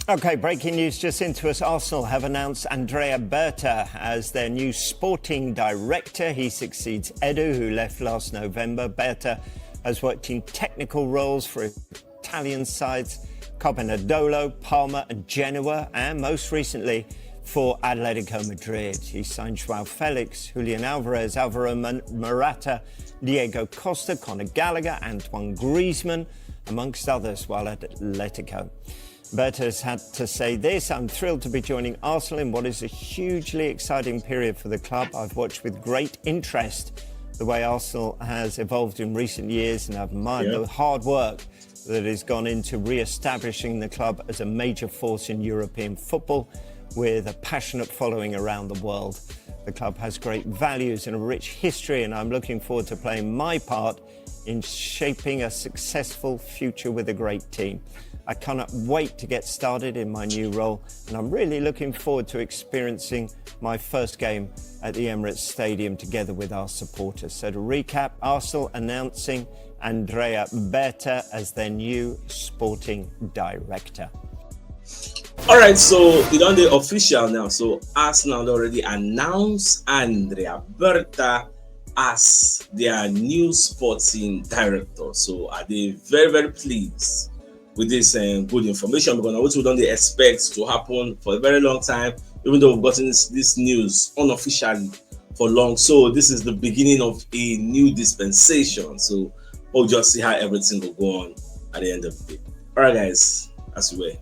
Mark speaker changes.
Speaker 1: Okay, breaking news just into us. Arsenal have announced Andrea Berta as their new sporting director. He succeeds Edu, who left last November. Berta has worked in technical roles for Italian sides Carbonadolo, Parma and Genoa, and most recently for Atletico Madrid. He signed Joao Felix, Julian Alvarez, Alvaro Morata, Diego Costa, Conor Gallagher, Antoine Griezmann, amongst others, while at Atletico. Berta has had to say this: "I'm thrilled to be joining Arsenal in what is a hugely exciting period for the club. I've watched with great interest the way Arsenal has evolved in recent years, and I've admired the hard work that has gone into re-establishing the club as a major force in European football with a passionate following around the world. The club has great values and a rich history, and I'm looking forward to playing my part in shaping a successful future with a great team. I cannot wait to get started in my new role, and I'm really looking forward to experiencing my first game at the Emirates Stadium together with our supporters." So to recap, Arsenal announcing Andrea Berta as their new sporting director.
Speaker 2: All right, so it's on the official now. So Arsenal already announced Andrea Berta as their new sporting director. So are they very, very pleased with this good information? Because what we don't expect to happen for a very long time, even though we've gotten this news unofficially for long. So this is the beginning of a new dispensation. So we'll just see how everything will go on at the end of the day. All right, guys, as we were.